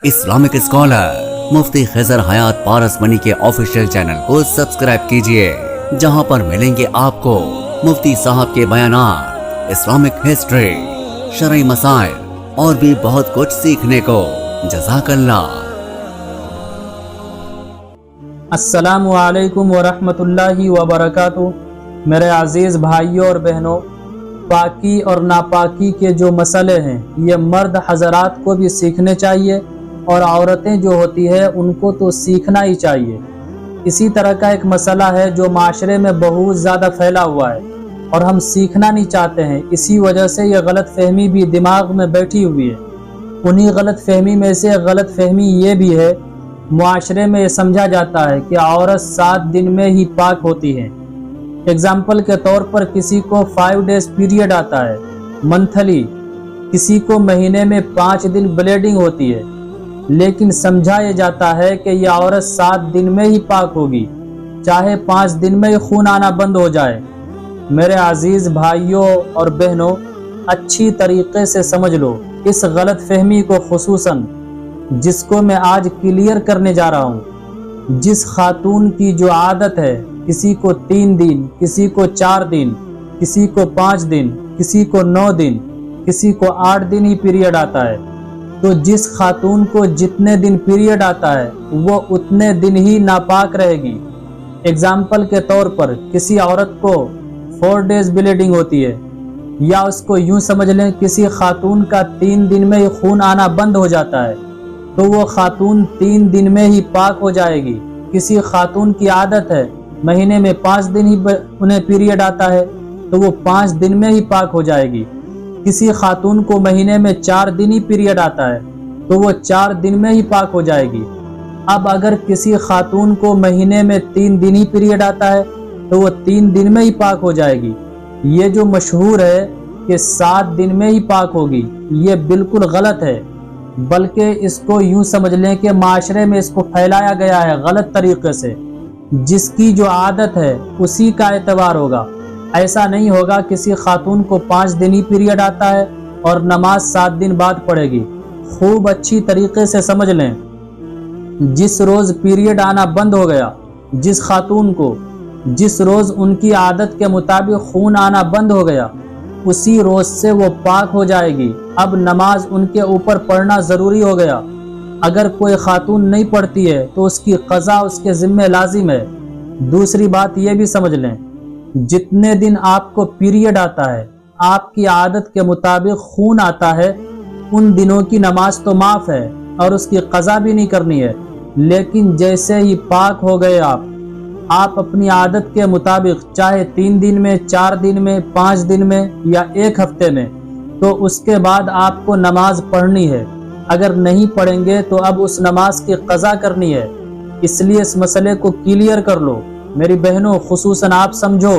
Islamic scholar मुफ्ती खिजर हयात पारस money के official channel को subscribe कीजिए, जहां पर मिलेंगे आपको मुफ्ती साहब के बयानात, इस्लामिक हिस्ट्री, शरई मसाइल और भी बहुत कुछ सीखने को। जज़ाकल्लाह। अस्सलामु अलैकुम वरहमतुल्लाहि वबरकातुहू। मेरे अजीज़ भाइयों और बहनों, पाकी और नापाकी के जो मसले हैं ये मर्द हजरात को भी सीखने चाहिए और औरतें जो होती है उनको तो सीखना ही चाहिए। इसी तरह का एक मसला है जो माशरे में बहुत ज़्यादा फैला हुआ है और हम सीखना नहीं चाहते हैं। इसी वजह से ये गलत फहमी भी दिमाग में बैठी हुई है। उन्हीं गलत फहमी में से गलत फहमी ये भी है, मुआशरे में ये समझा जाता है कि औरत 7 दिन में ही पाक होती है। एग्जाम्पल के तौर पर किसी को 5 डेज पीरियड आता है मंथली, किसी को महीने में 5 दिन ब्लीडिंग होती है, लेकिन समझा ये जाता है कि यह औरत 7 दिन में ही पाक होगी, चाहे 5 दिन में ही खून आना बंद हो जाए। मेरे अजीज भाइयों और बहनों, अच्छी तरीके से समझ लो इस गलत फहमी को, खुसूसन जिसको मैं आज क्लियर करने जा रहा हूँ। जिस खातून की जो आदत है, किसी को 3 दिन, किसी को 4 दिन, किसी को 5 दिन, किसी को 9 दिन, किसी को 8 दिन ही पीरियड आता है, तो जिस खातून को जितने दिन पीरियड आता है वो उतने दिन ही नापाक रहेगी। एग्जाम्पल के तौर पर किसी औरत को 4 डेज ब्लीडिंग होती है, या उसको यूं समझ लें किसी खातून का 3 दिन में ही खून आना बंद हो जाता है, तो वो खातून 3 दिन में ही पाक हो जाएगी। किसी खातून की आदत है महीने में 5 दिन ही उन्हें पीरियड आता है, तो वो 5 दिन में ही पाक हो जाएगी। किसी खातून को महीने में 4 दिन ही पीरियड आता है, तो वो 4 दिन में ही पाक हो जाएगी। अब अगर किसी खातून को महीने में 3 दिन ही पीरियड आता है, तो वो 3 दिन में ही पाक हो जाएगी। ये जो मशहूर है कि 7 दिन में ही पाक होगी, ये बिल्कुल गलत है। बल्कि इसको यूं समझ लें कि माशरे में इसको फैलाया गया है गलत तरीके से। जिसकी जो आदत है उसी का एतबार होगा। ऐसा नहीं होगा किसी खातून को 5 दिन ही पीरियड आता है और नमाज 7 दिन बाद पड़ेगी। खूब अच्छी तरीके से समझ लें, जिस रोज़ पीरियड आना बंद हो गया, जिस खातून को जिस रोज़ उनकी आदत के मुताबिक खून आना बंद हो गया, उसी रोज़ से वो पाक हो जाएगी। अब नमाज उनके ऊपर पढ़ना ज़रूरी हो गया। अगर कोई खातून नहीं पढ़ती है तो उसकी क़ज़ा उसके ज़िम्मे लाजिम है। दूसरी बात ये भी समझ लें, जितने दिन आपको पीरियड आता है, आपकी आदत के मुताबिक खून आता है, उन दिनों की नमाज तो माफ़ है और उसकी क़ज़ा भी नहीं करनी है। लेकिन जैसे ही पाक हो गए आप अपनी आदत के मुताबिक चाहे 3 दिन में, 4 दिन में, 5 दिन में या 1 हफ्ते में, तो उसके बाद आपको नमाज पढ़नी है। अगर नहीं पढ़ेंगे तो अब उस नमाज की क़ज़ा करनी है। इसलिए इस मसले को क्लियर कर लो मेरी बहनों, खुसूसन आप समझो।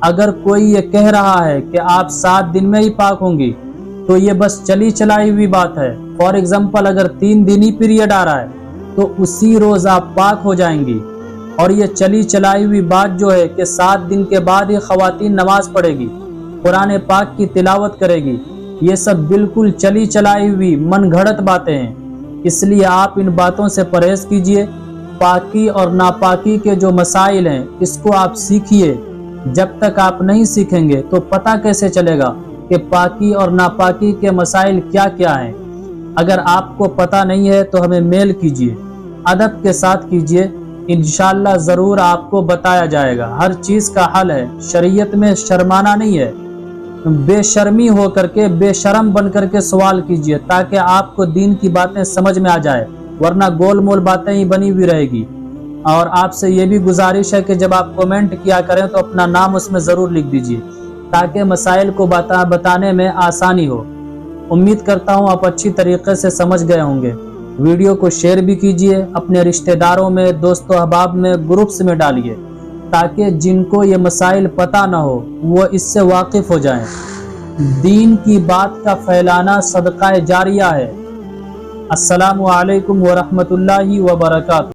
अगर कोई ये कह रहा है कि आप 7 दिन में ही पाक होंगी, तो ये बस चली चलाई हुई बात है। फॉर एग्जाम्पल, अगर 3 दिन ही पीरियड आ रहा है तो उसी रोज़ आप पाक हो जाएंगी। और ये चली चलाई हुई बात जो है कि 7 दिन के बाद ही ख़वातीन नमाज पढ़ेगी, कुरान पाक की तिलावत करेगी, ये सब बिल्कुल चली चलाई हुई मन घड़त बातें हैं। इसलिए आप इन बातों से परहेज कीजिए। पाकी और नापाकी के जो मसाइल हैं इसको आप सीखिए। जब तक आप नहीं सीखेंगे तो पता कैसे चलेगा कि पाकी और नापाकी के मसाइल क्या क्या हैं। अगर आपको पता नहीं है तो हमें मेल कीजिए, अदब के साथ कीजिए, इंशाअल्लाह ज़रूर आपको बताया जाएगा। हर चीज़ का हल है, शरीयत में शर्माना नहीं है। बेशर्मी हो करके, बेशरम बन करके सवाल कीजिए ताकि आपको दीन की बातें समझ में आ जाए, वरना गोल मोल बातें ही बनी हुई रहेगी। और आपसे ये भी गुजारिश है कि जब आप कमेंट किया करें तो अपना नाम उसमें ज़रूर लिख दीजिए ताकि मसाइल को बताने में आसानी हो। उम्मीद करता हूँ आप अच्छी तरीके से समझ गए होंगे। वीडियो को शेयर भी कीजिए, अपने रिश्तेदारों में, दोस्तों अहबाब में, ग्रुप्स में डालिए ताकि जिनको ये मसाइल पता ना हो वो इससे वाकिफ़ हो जाएं। दीन की बात का फैलाना सदका जारिया है। अस्सलामु अलैकुम वरहमतुल्लाहि वबरकातुहू।